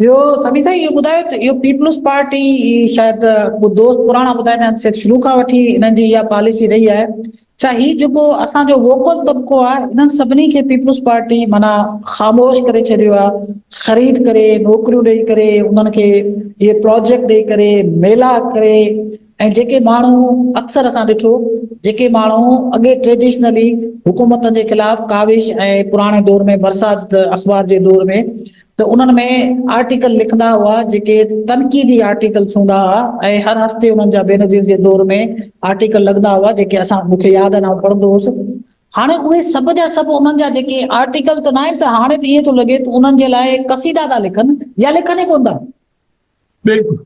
ॿियो सभी साईं इहो ॿुधायो त इहो पीपल्स पार्टी शायदि दोस्त पुराणा ॿुधाईंदा आहिनि शायदि शुरू खां वठी इन्हनि जी इहा पॉलिसी रही आहे। छा ही जेको असांजो वोकल तबिको आहे इन्हनि सभिनी खे पीपल्स पार्टी माना ख़ामोश करे छॾियो आहे, ख़रीद करे नौकरियूं ॾेई करे उन्हनि खे इहे प्रोजेक्ट ॾेई करे मेला करे ऐं जेके माण्हू अक्सर असां ॾिठो जेके माण्हू अॻे ट्रेडिशनली हुकूमतनि जे ख़िलाफ़ काविश ऐं पुराणे दौर में बरसात अख़बार जे दौर में त उन्हनि में आर्टिकल लिखंदा हुआ जेके तनक़ीदी आर्टिकल्स हूंदा हुआ ऐं हर हफ़्ते उन्हनि जा बेनज़ीर जे दौर में आर्टिकल लॻंदा हुआ जेके असां मूंखे यादि आहिनि आउं पढ़ंदो हुउसि। हाणे उहे सभ जा सभु उन्हनि जा जेके आर्टिकल त न आहिनि त हाणे त ईअं थो लॻे त उन्हनि जे लाइ क़सीदा था लिखनि या लिखनि ई कोन था। बिल्कुलु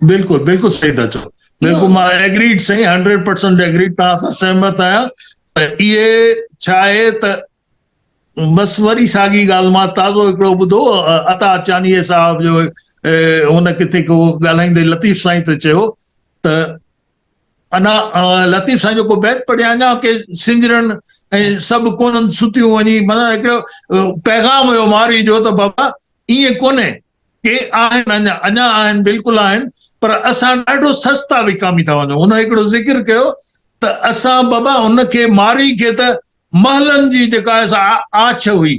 बिल्कुलु बिल्कुलु सही था चओ। बिल्कुलु मां एग्रीड साईं 100% एग्रीड तव्हां सां सहमत आहियां त इहे छा आहे त बसि वरी साॻी ॻाल्हि मां ताज़ो हिकिड़ो ॿुधो अता चानीअ साहिब जो हुन किथे को ॻाल्हाईंदे लतीफ़ साईं त चयो त अञा लतीफ़ साईं जेको बैत पढ़िया अञा के सिंजरनि ऐं सभु कोन्हनि सुतियूं वञी माना हिकिड़ो पैगाम हुयो मारी जो त बाबा ईअं कोन्हे के आहिनि अञा अञा आहिनि बिल्कुलु आहिनि पर असां ॾाढो सस्ता विकामी था वञूं। हुन हिकिड़ो ज़िक्र कयो त असां बाबा हुनखे मारी खे त महलनि जी जेका आछ हुई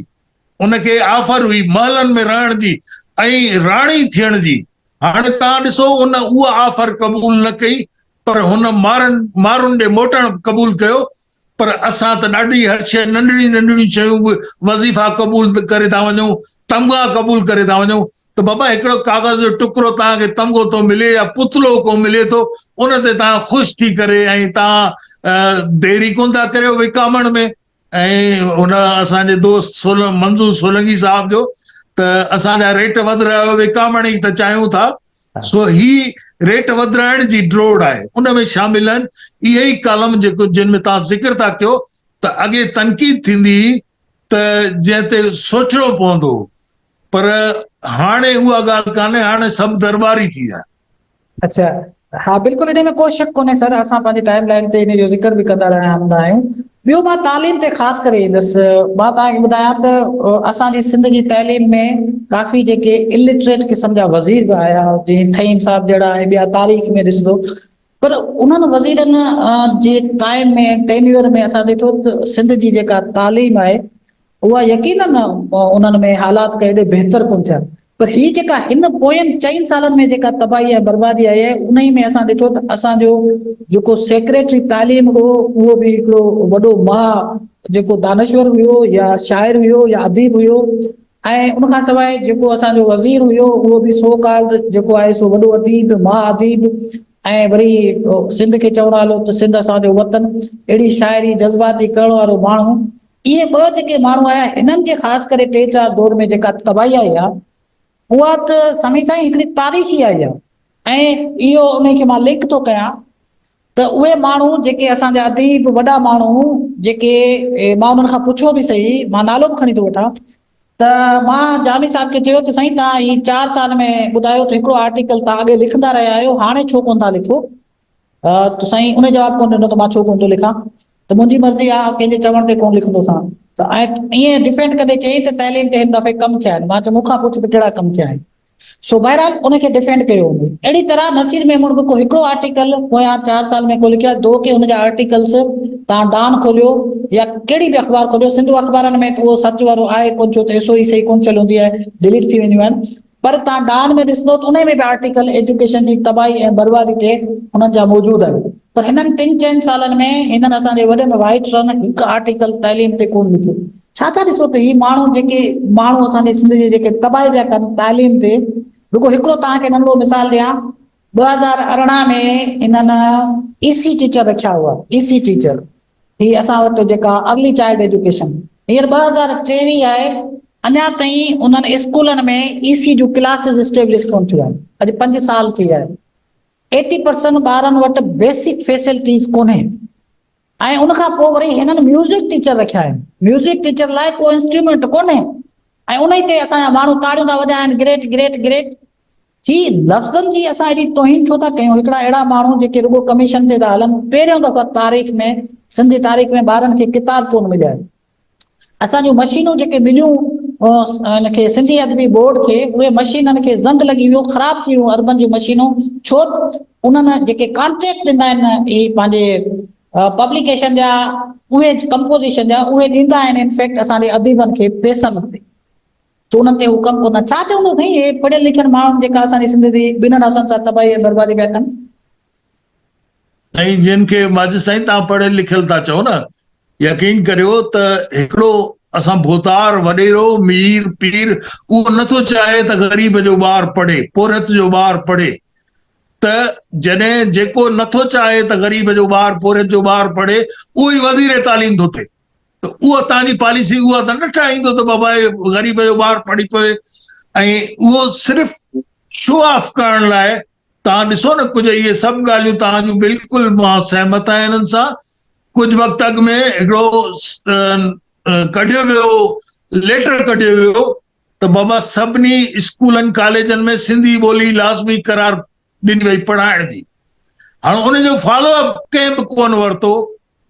उनखे ऑफर हुई महलनि में रहण जी ऐं राणी थियण जी। हाणे तव्हां ॾिसो उहा ऑफर क़बूल न कई पर हुन मारुनि ॾे मोटण क़बूल कयो। पर असां त ॾाढी हर शइ नंढड़ी नंढड़ियूं शयूं बि वज़ीफ़ा क़बूल करे था वञूं, तमगा क़बूल करे था वञूं त बाबा हिकिड़ो कागज़ जो टुकड़ो तव्हांखे तमगो थो मिले या पुतलो को मिले थो उन ते तव्हां ख़ुशि थी करे ऐं तव्हां देरी कोन था करियो विकामण में। ऐं हुन असांजे दोस्त मंज़ूर सोलंकी साहिब जो त असांजा रेट वध रहियो विकामण ई त चाहियूं था। सो ही रेट वधाइण जी ड्रोड़ आहे उन में शामिल आहिनि इहे ई कालम जेको जिन में तव्हां ज़िक्र था कयो त अॻे तनक़ीद थींदी त जंहिं ते सोचणो पवंदो पर हाणे उहा ॻाल्हि कान्हे हाणे सभु दरबारी थी विया। अच्छा हाँ बिल्कुलु इन में को शक कोन्हे सर असां पंहिंजी टाइम लाइन ते इन जो ज़िक्र बि कंदा रहंदा आहियूं। ॿियो मां तालीम ते ख़ासि करे ईंदुसि मां तव्हांखे ॿुधायां त असांजी सिंध जी तइलीम में काफ़ी जेके इलिटरेट क़िस्म जा वज़ीर बि आया जीअं ठहीम साहिब जहिड़ा ऐं ॿिया तारीख़ में ॾिसंदो पर उन्हनि वज़ीरनि जे टाइम में टेन्यूअर में असां ॾिठो त सिंध जी जेका तालीम आहे उहा यकीनन उन्हनि में हालात केॾे बहितर कोन थिया पर हीअ जेका हिन पोयनि 4 सालनि में जेका तबाही ऐं बर्बादी आई आहे उन ई में असां ॾिठो त असांजो जेको सेक्रेटरी तालीम हो उहो बि हिकिड़ो वॾो जेको दानश्वर हुयो या शाइर हुयो या अदीब हुयो ऐं उनखां सवाइ जेको असांजो वज़ीर हुयो उहो बि सो काल्ड जेको आहे सो वॾो अदीब अदीब ऐं वरी सिंध खे चवणो हलो त सिंध असांजो वतन अहिड़ी शाइरी जज़्बाती करण वारो माण्हू इहे ॿ जेके माण्हू आया हिननि जे ख़ासि करे 3-4 दौर में जेका तबाही आई आहे उहा त समी साईं हिकिड़ी तारीख़ी आई आहे ऐं इहो उनखे मां लिंक थो कयां त उहे माण्हू जेके असांजा अदीब वॾा माण्हू जेके मां उन्हनि खां पुछो बि सही मां नालो बि खणी थो वठां त मां जामी साहिब खे चयो त साईं तव्हां ही 4 साल में ॿुधायो त हिकिड़ो आर्टिकल तव्हां अॻे लिखंदा रहिया आहियो हाणे छो कोन था लिखो त साईं उन जवाबु कोन ॾिनो त मां छो कोन थो लिखां त मुंहिंजी मर्ज़ी आहे कंहिंजे चवण ते कोन लिखंदोसां त ऐं ईअं डिफेंड कंदे चई त तइलीम ते हिन दफ़े कमु थिया आहिनि मां चयो मूंखां पुछ त कहिड़ा कमु थिया आहिनि सो बहरहाल उनखे डिफेंड कयो अहिड़ी तरह नसीर मेमून बि हिकिड़ो आर्टिकल पोयां 4 साल में को लिखियो आहे दो के हुनजा आर्टिकल्स तव्हां डान खोलियो या कहिड़ी बि अख़बार खोलियो सिंधु अख़बारनि में उहो सच वारो आहे कोन छो त एसो ई सही कोन चलंदी आहे डिलीट थी वेंदियूं आहिनि पर तव्हां डान में ॾिसंदो त उन में बि आर्टिकल एजुकेशन जी तबाही ऐं बर्बादी ते हुननि जा मौजूदु आहिनि पर हिननि 3-4 सालनि में हिननि असांजे वॾनि वाइट्सनि हिकु आर्टिकल तइलीम ते कोन लिखियो छा था ॾिसो त ही माण्हू जेके माण्हू असांजे सिंध जे जेके तबाही पिया कनि तालीम ते रुगो हिकिड़ो तव्हांखे नंढो मिसाल ॾियां 2018 में हिननि ईसी टीचर रखिया हुआ ईसी टीचर ही असां वटि जेका अर्ली चाइल्ड एजुकेशन हींअर 2023 आहे अञा ताईं उन्हनि स्कूलनि में ईसी जूं क्लासिस इस्टेब्लिश कोन थियूं आहिनि अॼु 5 साल थी विया आहिनि 80% ॿारनि वटि बेसिक फैसिलिटीज़ कोन्हे ऐं उनखां पोइ वरी हिननि म्यूज़िक टीचर रखिया आहिनि म्यूज़िक टीचर लाइ को इंस्ट्रूमेंट कोन्हे ऐं उन ई ते असांजा माण्हू ताड़ियूं था वॼाइनि ग्रेट ग्रेट ग्रेट ही लफ़्ज़नि जी असां हेॾी तौहीन छो था कयूं हिकिड़ा अहिड़ा माण्हू जेके रुगो कमीशन ते था हलनि पहिरियों दफ़ा तारीख़ में सिंधी तारीख़ में ॿारनि खे किताब कोन मिलिया आहिनि असांजूं मशीनूं जेके मिलियूं इनखे सिंधी अदबी बोर्ड खे उहे मशीननि खे ज़ंग लॻी वियो, ख़राब थी वियूं अर्बन जूं मशीनूं, छो उन्हनि जेके कॉन्ट्रेक्ट ॾिना आहिनि ही पंहिंजे पब्लिकेशन जा, उहे कंपोज़िशन जा उहे ॾींदा आहिनि इनफैक्ट असांजे अदीबनि खे पैसनि ते, छो उन्हनि ते हू कमु कोन। छा चवंदो साईं, हे पढ़ियल लिखियल माण्हुनि जेका असांजी सिंध जी ॿिन्हिनि हथनि सां तबाही ऐं बर्बादी पिया कनि? ऐं जिन खे मां साईं तव्हां पढ़ियल लिखियल था चओ न, यकीन करियो त हिकिड़ो असां भोतार वॾेरो मीर पीर उहो नथो चाहे त ग़रीब जो ॿार पढ़े, पोरत जो ॿार पढ़े। त जॾहिं जेको नथो चाहे त ग़रीब जो ॿार पोरत जो ॿार पढ़े, उहो ई वज़ीर तालीम थो थिए। त उहा तव्हांजी पॉलिसी उहा त न ठाहींदो त बाबा ग़रीब जो ॿार पढ़ी पए। ऐं उहो सिर्फ़ु शो ऑफ करण लाइ, तव्हां ॾिसो न कुझु इहे सभु ॻाल्हियूं तव्हां जूं बिल्कुलु मां सहमत आहियां हिननि सां। कुझु वक़्तु अॻु में हिकिड़ो कढियो वियो, लेटर कढियो वियो त बाबा सभिनी स्कूलनि कॉलेजनि में सिंधी ॿोली लाज़मी करार ॾिनी वई पढ़ाइण जी। हाणे उनजो फॉलोअप कंहिं बि कोन वरितो,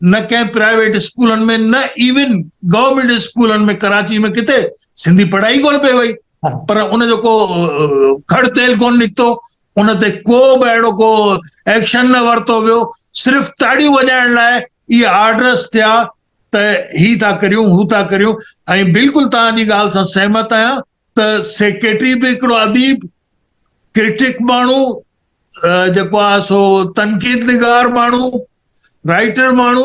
न कंहिं प्राइवेट स्कूलनि में, न इवन गवर्नमेंट स्कूलनि में। कराची में किथे सिंधी पढ़ाई कोन पई वई, पर उनजो को खड़ तेल कोन निकितो, उन ते को बि अहिड़ो को एक्शन न वरितो वियो। सिर्फ़ु ताड़ियूं वॼाइण लाइ इहे ऑर्डर्स थिया त ही था करियूं, हू था करियूं। ऐं बिल्कुलु तव्हांजी ॻाल्हि सां सहमत आहियां त सेक्रेटरी बि हिकिड़ो अदीब, क्रिटिक माण्हू, जेको आहे सो तनक़ीद निगार माण्हू, राइटर माण्हू,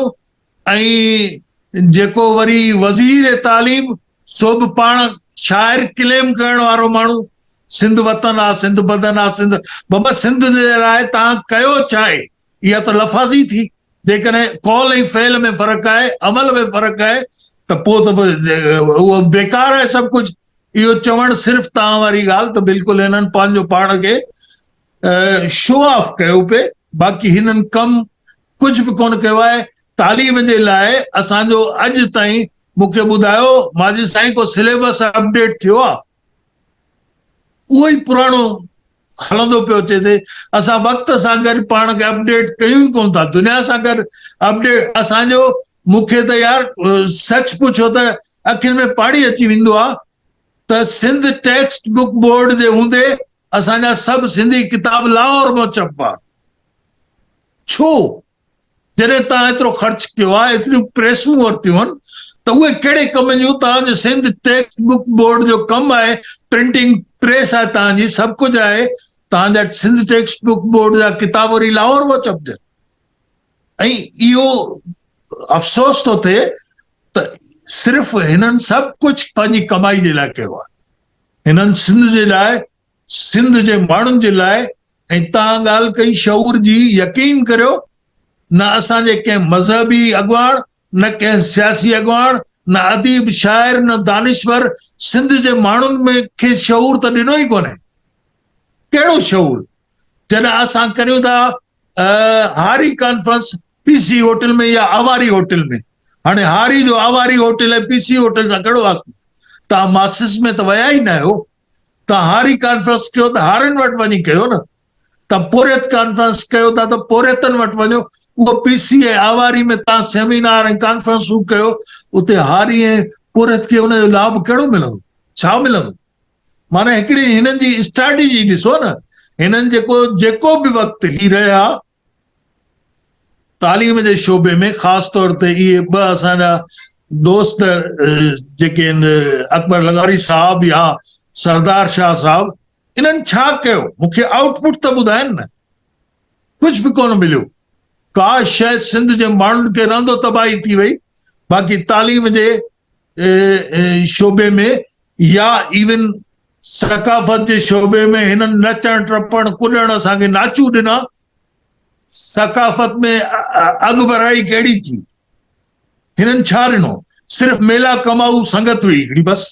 ऐं जेको वरी वज़ीर तालीम सो बि पाण शाइर क्लेम करण वारो माण्हू। सिंध वतन आहे, सिंध बदन आहे, सिंध बाबा सिंध जे लाइ तव्हां कयो छा आहे? इहा त लफ़ाज़ी थी। जेकॾहिं कौल ऐं फ़ेल में फ़र्क़ु आहे, अमल में फ़र्क़ु आहे, त पोइ त उहो बेकार आहे सभु कुझु। इहो चवणु सिर्फ़ु तव्हां वारी ॻाल्हि त बिल्कुलु हिननि पंहिंजो पाण खे शो ऑफ कयो पे, बाक़ी हिननि कमु कुझु बि कोन कयो आहे। तालीम जे लाइ असांजो अॼु ताईं मूंखे ॿुधायो माजी साईं को सिलेबस अपडेट थियो आहे? उहो ई पुराणो हलंदो पियो अचे थिए। असां वक़्त सां गॾु पाण खे अपडेट कयूं ई कोन था, दुनिया सां गॾु अपडेट। असांजो मूंखे त यार सच पुछो त अखियुनि में पाणी अची वेंदो आहे त सिंध टेक्स्ट बुक बोर्ड जे हूंदे असांजा सभु सिंधी किताब लाहौर में छपा। छो? जॾहिं तव्हां एतिरो ख़र्च कयो आहे, एतिरियूं प्रेसूं वरितियूं आहिनि, त उहे कहिड़े कम जूं? तव्हांजो सिंध टेक्स्ट बुक बोर्ड जो कमु आहे, प्रिंटिंग प्रेस आहे तव्हांजी, सभु कुझु आहे। तव्हांजा सिंध टेक्स्ट बुक बोर्ड जा किताब वरी लाहौर में छपजनि। ऐं इहो अफ़सोस थो थिए त सिर्फ़ु हिननि सभु कुझु पंहिंजी कमाई जे लाइ कयो आहे। हिननि सिंध जे लाइ, सिंध जे माण्हुनि जे लाइ। ऐं तव्हां ॻाल्हि कई शऊर जी, यकीन करियो न असांजे कंहिं मज़हबी अॻुवाण, न कंहिं सियासी अॻुवाण, न अदीब शाइर, न दानिश्वर सिंध जे माण्हुनि में खे शऊर त ॾिनो ई कोन्हे। कहिड़ो शऊर? जॾहिं असां करियूं था हारी कॉन्फ्रेंस पीसी होटल में या आवारी होटल में, हाणे हारी जो आवारी होटल ऐं पीसी होटल सां कहिड़ो आहे? तव्हां मासिस में त विया ई न आहियो। तव्हां हारी कॉन्फ्रेंस कयो त हारियुनि वटि वञी कयो न। तव्हां पोरियत कॉन्फ्रेंस कयो था त पोरियतनि वटि वञो। उहो पीसी ऐं आवारी में तव्हां सेमिनार ऐं कॉन्फ्रेंसूं कयो, उते हारी ऐं पोरियत खे उनजो लाभ कहिड़ो मिलंदो? छा मिलंदो? माना हिकिड़ी हिननि जी स्ट्रेटेजी ॾिसो न। हिननि जेको बि वक़्तु ही रहिया तालीम जे शोबे में, ख़ासि तौर ते इहे ॿ असांजा दोस्त जेके आहिनि, अकबर लगारी साहब या सरदार शाह साहब, इन्हनि छा कयो? मूंखे आउटपुट त ॿुधाइनि न। कुझु बि कोन मिलियो। का शइ सिंध जे माण्हुनि खे रहंदो तबाही थी वई। बाक़ी तालीम जे शोबे में या इवन सकाफ़त जे शोबे में हिननि नचण टपण कुॾण असांखे नाचू ॾिना। सकाफ़त में अॻुभराई कहिड़ी थी? हिननि छा ॾिनो? सिर्फ़ु मेला कमाऊ संगत हुई हिकिड़ी बस।